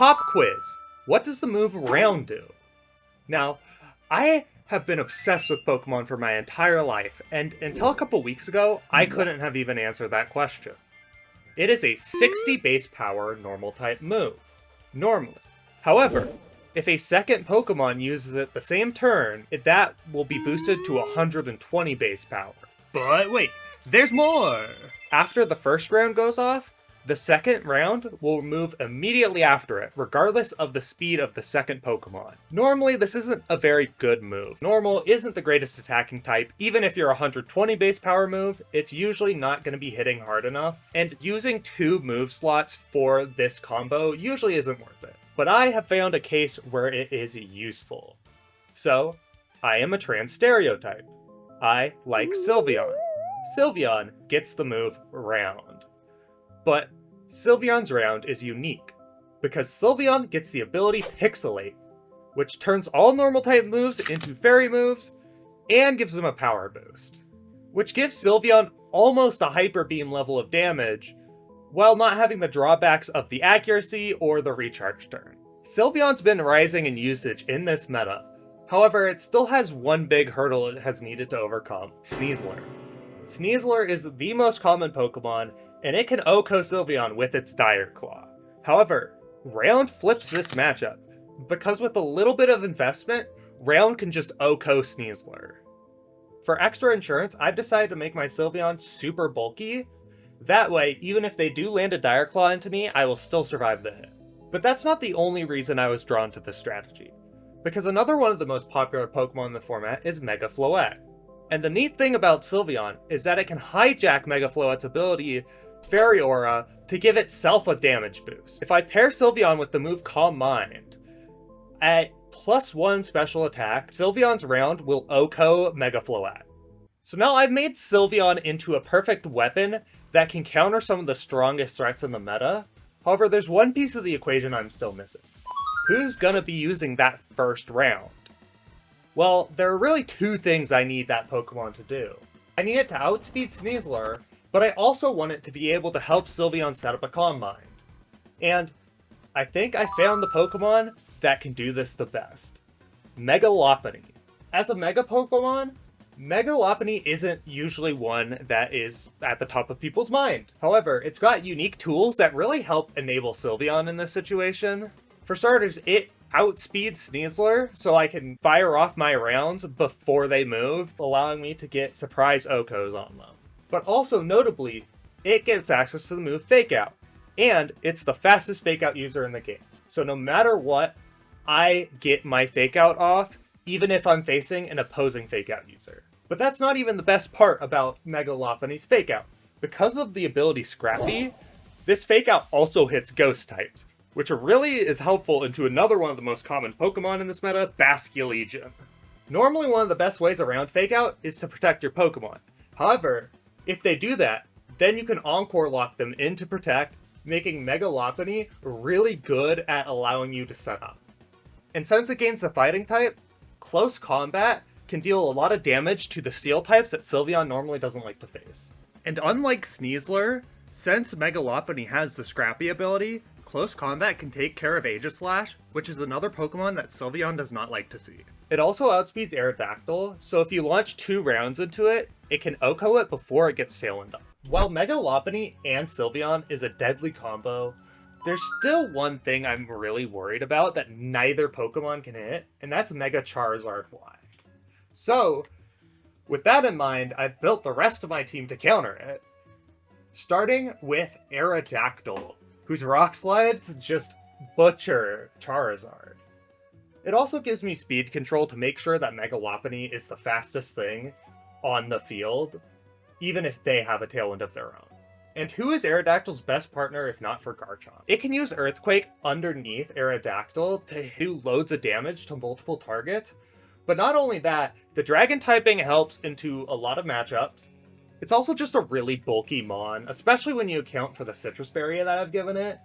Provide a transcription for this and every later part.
Pop quiz! What does the move Round do? Now, I have been obsessed with Pokemon for my entire life, and until a couple weeks ago, I couldn't have even answered that question. It is a 60 base power normal type move, normally. However, if a second Pokemon uses it the same turn, that will be boosted to 120 base power. But wait, there's more! After the first round goes off, the second round will move immediately after it, regardless of the speed of the second Pokemon. Normally, this isn't a very good move. Normal isn't the greatest attacking type. Even if you're a 120 base power move, it's usually not going to be hitting hard enough, and using 2 move slots for this combo usually isn't worth it. But I have found a case where it is useful. So, I am a trans stereotype. I like Sylveon. Sylveon gets the move Round. But Sylveon's Round is unique, because Sylveon gets the ability Pixelate, which turns all normal type moves into fairy moves, and gives them a power boost. Which gives Sylveon almost a Hyper Beam level of damage, while not having the drawbacks of the accuracy or the recharge turn. Sylveon's been rising in usage in this meta, however it still has one big hurdle it has needed to overcome: Sneasler. Sneasler is the most common Pokemon, and it can OHKO Sylveon with its Dire Claw. However, Round flips this matchup, because with a little bit of investment, Round can just OHKO Sneasler. For extra insurance, I've decided to make my Sylveon super bulky. That way, even if they do land a Dire Claw into me, I will still survive the hit. But that's not the only reason I was drawn to this strategy, because another one of the most popular Pokemon in the format is Mega Floette. And the neat thing about Sylveon is that it can hijack Mega Floette's ability, Fairy Aura, to give itself a damage boost. If I pair Sylveon with the move Calm Mind, at +1 special attack, Sylveon's Round will OHKO Mega Floette. So now I've made Sylveon into a perfect weapon that can counter some of the strongest threats in the meta. However, there's one piece of the equation I'm still missing. Who's gonna be using that first round? Well, there are really 2 things I need that Pokemon to do. I need it to outspeed Sneasler, but I also want it to be able to help Sylveon set up a Calm Mind. And I think I found the Pokemon that can do this the best. Mega Lopunny. As a Mega Pokemon, Mega Lopunny isn't usually one that is at the top of people's mind. However, it's got unique tools that really help enable Sylveon in this situation. For starters, it outspeeds Sneasler, so I can fire off my rounds before they move, allowing me to get surprise OHKOs on them. But also notably, it gets access to the move Fake Out, and it's the fastest Fake Out user in the game. So no matter what, I get my Fake Out off, even if I'm facing an opposing Fake Out user. But that's not even the best part about Mega Lopunny's Fake Out. Because of the ability Scrappy, this Fake Out also hits Ghost types, which really is helpful into another one of the most common Pokemon in this meta, Basculegion. Normally one of the best ways around Fake Out is to protect your Pokemon. However, if they do that, then you can Encore Lock them into Protect, making Mega Lopunny really good at allowing you to set up. And since it gains the Fighting type, Close Combat can deal a lot of damage to the Steel types that Sylveon normally doesn't like to face. And unlike Sneasler, since Mega Lopunny has the Scrappy ability, Close Combat can take care of Aegislash, which is another Pokemon that Sylveon does not like to see. It also outspeeds Aerodactyl, so if you launch 2 rounds into it, it can OHKO it before it gets Tailwind up. While Mega Lopunny and Sylveon is a deadly combo, there's still one thing I'm really worried about that neither Pokemon can hit, and that's Mega Charizard Y. So, with that in mind, I've built the rest of my team to counter it. Starting with Aerodactyl, whose Rock Slides just butcher Charizard. It also gives me speed control to make sure that Mega Lopunny is the fastest thing on the field, even if they have a Tailwind of their own. And who is Aerodactyl's best partner if not for Garchomp? It can use Earthquake underneath Aerodactyl to do loads of damage to multiple targets, but not only that, the Dragon typing helps into a lot of matchups. It's also just a really bulky Mon, especially when you account for the Citrus Berry that I've given it.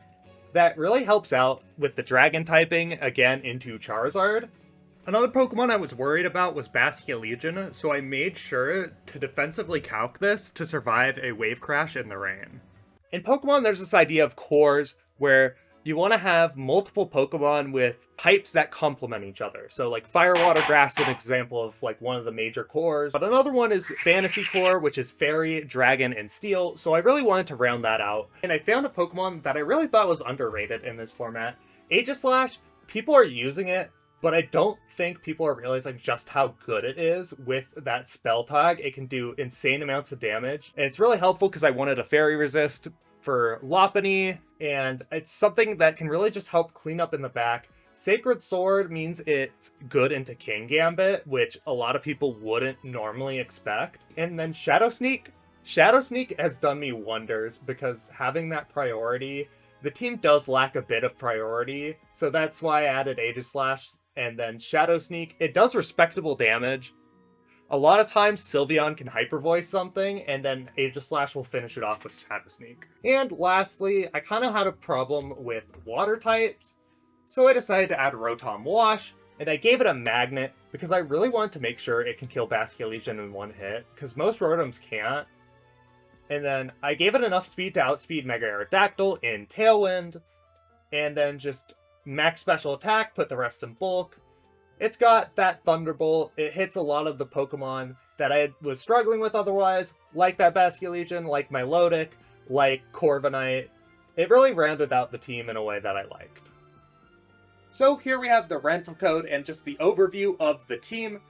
That really helps out with the Dragon typing, again, into Charizard. Another Pokemon I was worried about was Basculegion, so I made sure to defensively calc this to survive a Wave Crash in the rain. In Pokemon, there's this idea of cores, where you want to have multiple Pokemon with types that complement each other. So like Fire, Water, Grass is an example of like one of the major cores. But another one is Fantasy Core, which is Fairy, Dragon, and Steel. So I really wanted to round that out. And I found a Pokemon that I really thought was underrated in this format. Aegislash, people are using it, but I don't think people are realizing just how good it is with that spell tag. It can do insane amounts of damage. And it's really helpful because I wanted a Fairy Resist for Lopunny, and it's something that can really just help clean up in the back. Sacred Sword means it's good into King Gambit, which a lot of people wouldn't normally expect. And then Shadow Sneak. Shadow Sneak has done me wonders because having that priority, the team does lack a bit of priority, so that's why I added Aegislash and then Shadow Sneak. It does respectable damage. A lot of times, Sylveon can Hyper Voice something, and then Aegislash will finish it off with Shadow Sneak. And lastly, I kind of had a problem with water types, so I decided to add Rotom Wash, and I gave it a magnet because I really wanted to make sure it can kill Basculegion in one hit, because most Rotoms can't. And then I gave it enough speed to outspeed Mega Aerodactyl in Tailwind, and then just max special attack, put the rest in bulk. It's got that Thunderbolt. It hits a lot of the Pokemon that I was struggling with otherwise, like that Basculegion, like Milotic, like Corviknight. It really rounded out the team in a way that I liked. So here we have the rental code and just the overview of the team,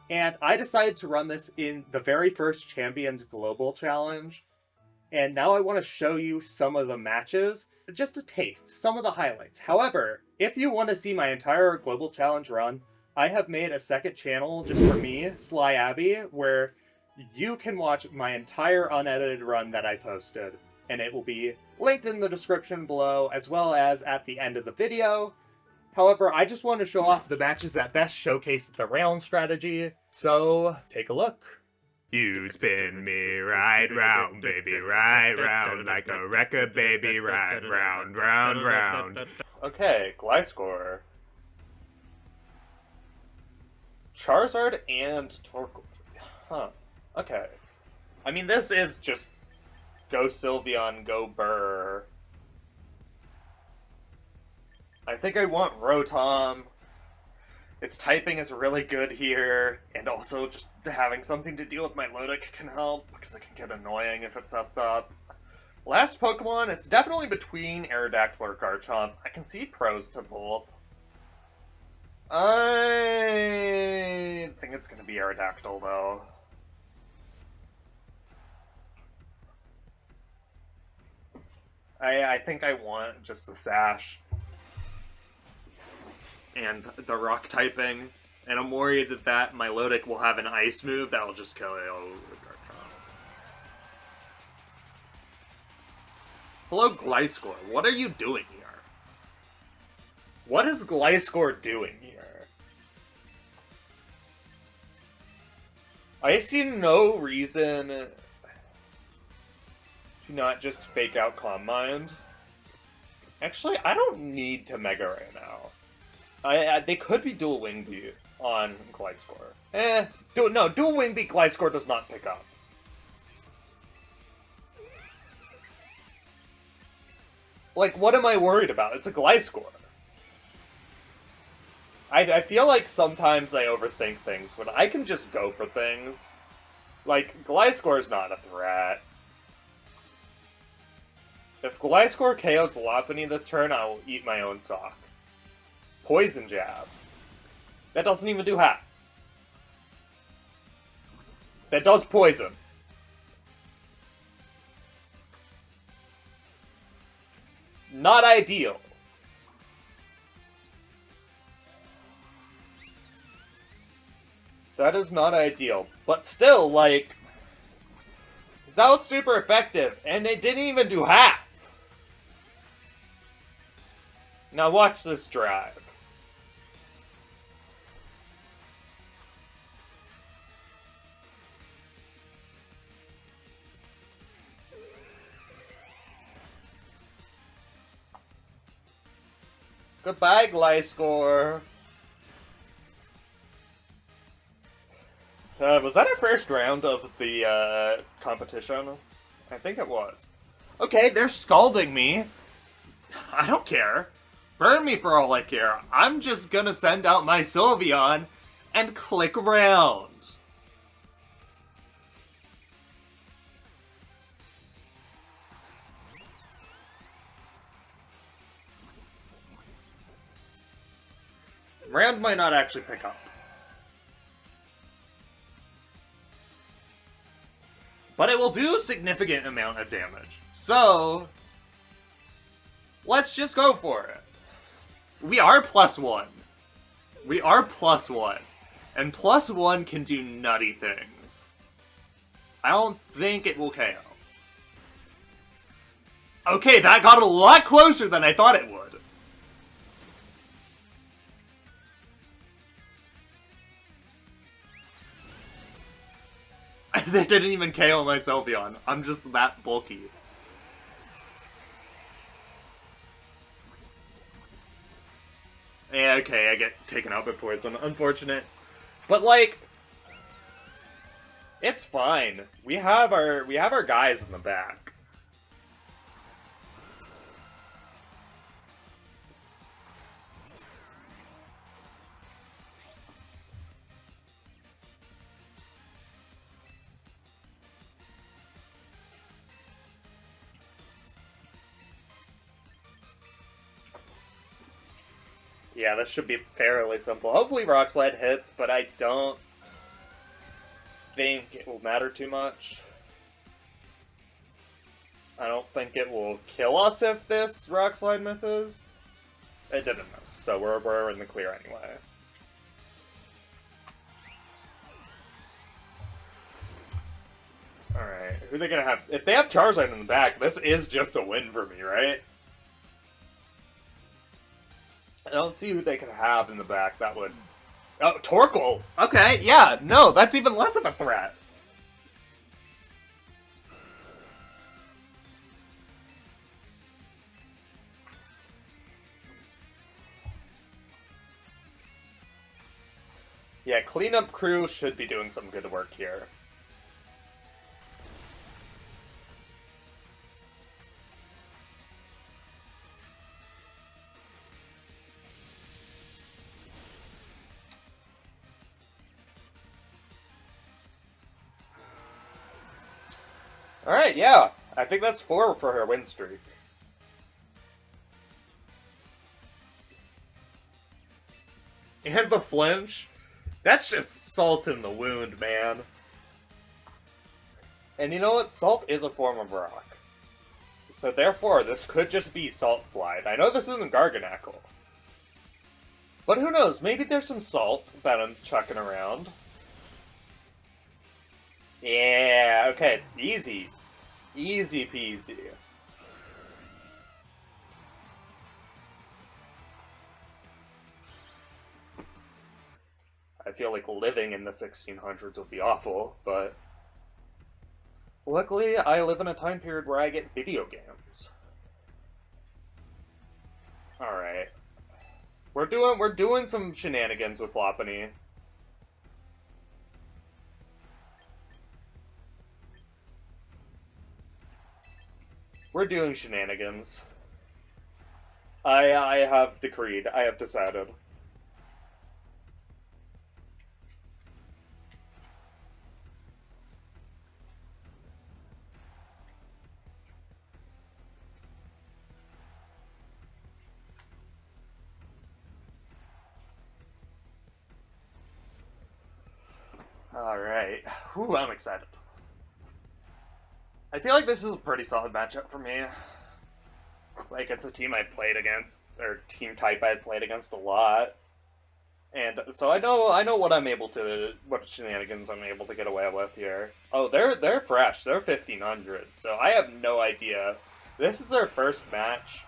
and I decided to run this in the very first Champions Global Challenge. And now I want to show you some of the matches, just a taste, some of the highlights. However, if you want to see my entire Global Challenge run, I have made a second channel just for me, Sly Abbey, where you can watch my entire unedited run that I posted. And it will be linked in the description below, as well as at the end of the video. However, I just want to show off the matches that best showcase the round strategy, so take a look. You spin me right round, baby, right round, like a record, baby, right round, round, round. Okay, Gliscor. Charizard and Torkoal. Huh. Okay. I mean, this is just go Sylveon, go Burr. I think I want Rotom. Its typing is really good here, and also just having something to deal with my Milotic can help, because it can get annoying if it sets up. Last Pokemon, it's definitely between Aerodactyl or Garchomp. I can see pros to both. I think it's going to be Aerodactyl, though. I think I want just the Sash and the rock typing, and I'm worried that Milotic will have an ice move that will just kill it all over the Garchomp. Hello, Gliscor. What are you doing here? What is Gliscor doing here? I see no reason to not just fake out Calm Mind. Actually, I don't need to Mega right now. They could be Dual Wing Beat on Gliscor. Dual Wing Beat Gliscor does not pick up. Like, what am I worried about? It's a Gliscor. I feel like sometimes I overthink things when I can just go for things. Like, Gliscor is not a threat. If Gliscor KOs Lopunny this turn, I will eat my own sock. Poison Jab. That doesn't even do half. That does poison. Not ideal. That is not ideal. But still, like, that was super effective, and it didn't even do half. Now watch this drive. Goodbye, Gliscor. Was that our first round of the competition? I think it was. Okay, they're scalding me. I don't care. Burn me for all I care. I'm just gonna send out my Sylveon and click around. Round might not actually pick up. But it will do a significant amount of damage. So, let's just go for it. We are +1. We are +1. And +1 can do nutty things. I don't think it will KO. Okay, that got a lot closer than I thought it would. That didn't even KO my Sylveon. I'm just that bulky. Yeah, okay, I get taken out by poison. Unfortunate. But like, it's fine. We have our guys in the back. Yeah, this should be fairly simple. Hopefully Rock Slide hits, but I don't think it will matter too much. I don't think it will kill us if this Rock Slide misses. It didn't miss, so we're in the clear anyway. Alright, who are they gonna have? If they have Charizard in the back, this is just a win for me, right? I don't see who they could have in the back that would... Oh, Torkoal! Okay, yeah, no, that's even less of a threat. Yeah, cleanup crew should be doing some good work here. Alright, yeah. I think that's 4 for her win streak. And the flinch? That's just salt in the wound, man. And you know what? Salt is a form of rock. So therefore, this could just be Salt Slide. I know this isn't Garganacl. But who knows? Maybe there's some salt that I'm chucking around. Yeah, okay, easy. Easy peasy. I feel like living in the 1600s would be awful, but luckily I live in a time period where I get video games. Alright. We're doing some shenanigans with Lopunny. We're doing shenanigans. I have decreed. I have decided. Alright. Whew, I'm excited. I feel like this is a pretty solid matchup for me. Like, it's a team I played against, or team type I played against a lot. And so I know what I'm able to, what shenanigans I'm able to get away with here. Oh, they're fresh. They're 1500, so I have no idea. This is our first match.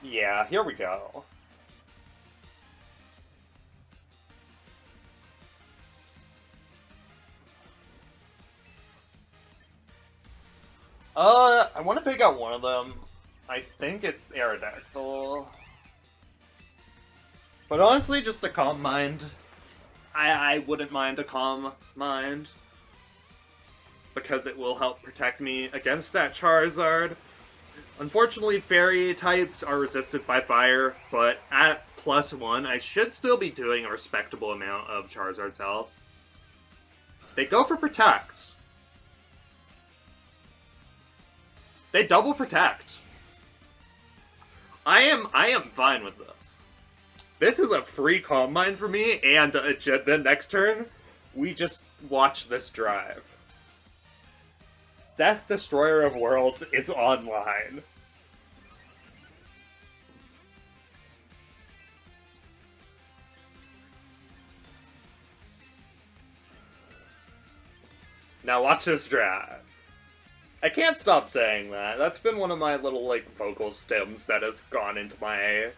Yeah, here we go. I want to pick out one of them. I think it's Aerodactyl. But honestly, just a Calm Mind. I wouldn't mind a Calm Mind. Because it will help protect me against that Charizard. Unfortunately, fairy types are resisted by fire, but at +1, I should still be doing a respectable amount of Charizard's health. They go for Protect. They double Protect. I am fine with this. This is a free Calm Mind for me, and the next turn, we just watch this drive. Death Destroyer of Worlds is online. Now watch this drive. I can't stop saying that. That's been one of my little, like, vocal stems that has gone into my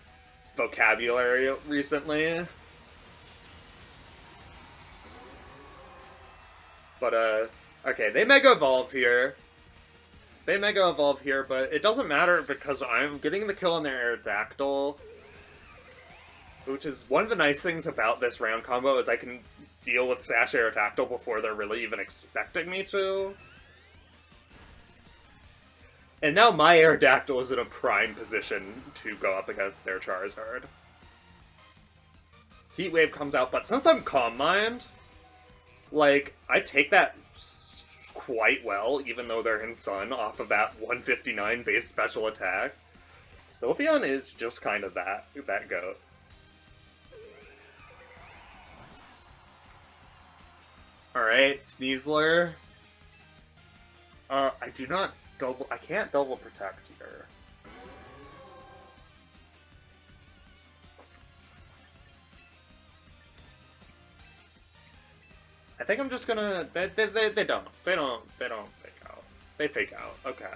vocabulary recently. But, okay, they Mega Evolve here. They Mega Evolve here, but it doesn't matter because I'm getting the kill on their Aerodactyl. Which is one of the nice things about this round combo is I can deal with Sash Aerodactyl before they're really even expecting me to. And now my Aerodactyl is in a prime position to go up against their Charizard. Heat Wave comes out, but since I'm Calm Mind, like, I take that quite well, even though they're in Sun, off of that 159 base special attack. Sylveon is just kind of that goat. Alright, Sneasler. I can't double protect here. I think I'm just gonna... They don't fake out. They fake out, okay.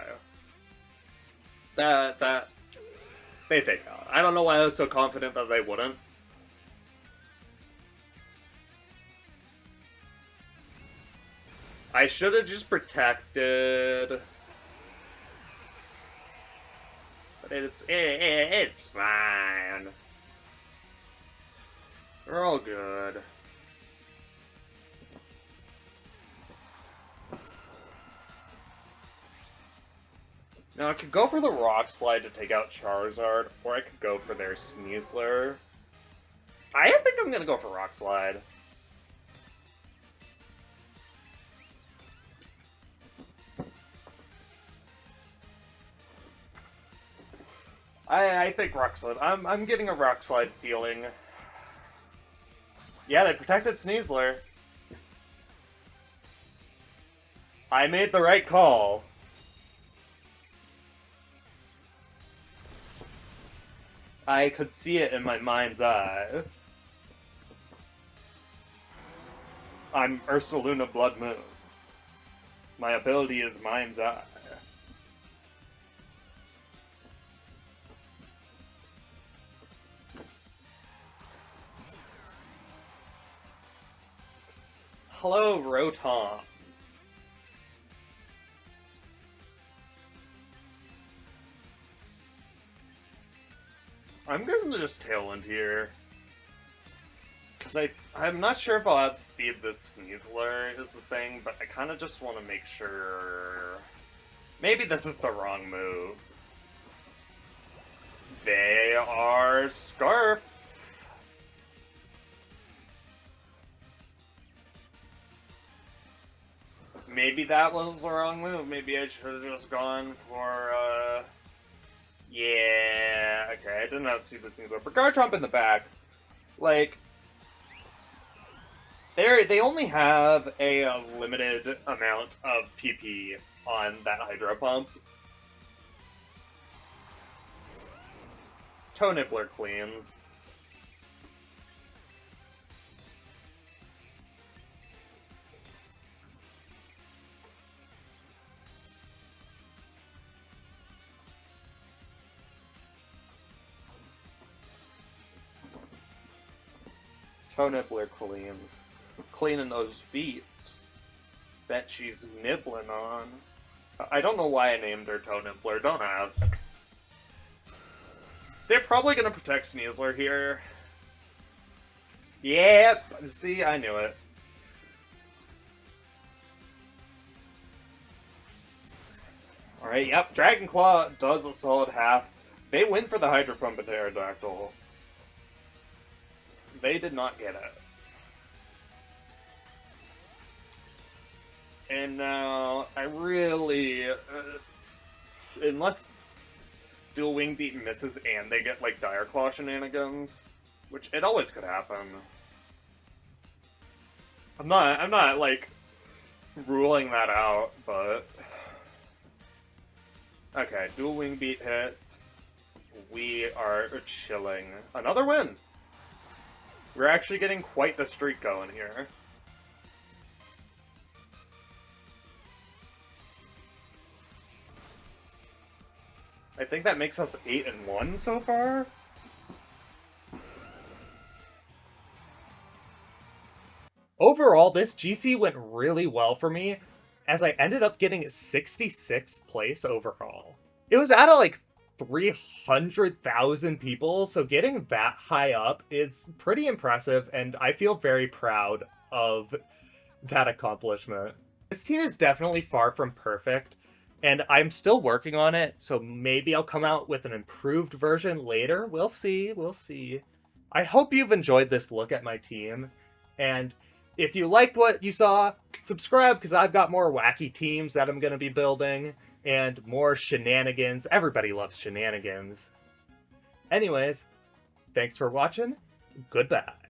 They fake out. I don't know why I was so confident that they wouldn't. I should have just protected. But it's fine. We're all good. Now, I could go for the Rock Slide to take out Charizard, or I could go for their Sneasler. I think I'm gonna go for Rock Slide. I think Rock Slide. I'm getting a Rock Slide feeling. Yeah, they protected Sneasler. I made the right call. I could see it in my mind's eye. I'm Ursaluna Blood Moon. My ability is mind's eye. Hello, Rotom. I'm gonna just Tailwind here. Because I'm not sure if I'll outspeed this Sneasler is the thing, but I kind of just want to make sure... Maybe this is the wrong move. They are Scarf. Maybe that was the wrong move. Maybe I should have just gone for, yeah, okay, I didn't outspeed this Sneasler. For Garchomp in the back, like... They only have a limited amount of PP on that Hydro Pump. Toe Nibbler cleans. Toe Nibbler cleans. Cleaning those feet that she's nibbling on. I don't know why I named her Toe Nibbler, don't ask. They're probably gonna protect Sneasler here. Yep, see, I knew it. Alright, yep, Dragon Claw does a solid half. They went for the Hydro Pump and Aerodactyl. They did not get it. And now, I really... unless Dual Wing Beat misses and they get, like, Dire Claw shenanigans, which it always could happen. I'm not, like, ruling that out, but... Okay, Dual Wing Beat hits. We are chilling. Another win! We're actually getting quite the streak going here. I think that makes us 8-1 so far. Overall, this GC went really well for me, as I ended up getting 66th place overall. It was out of like 300,000 people, so getting that high up is pretty impressive, and I feel very proud of that accomplishment. This team is definitely far from perfect, and I'm still working on it, so maybe I'll come out with an improved version later. We'll see, we'll see. I hope you've enjoyed this look at my team, and if you liked what you saw, subscribe, because I've got more wacky teams that I'm going to be building, and more shenanigans. Everybody loves shenanigans. Anyways, thanks for watching. Goodbye.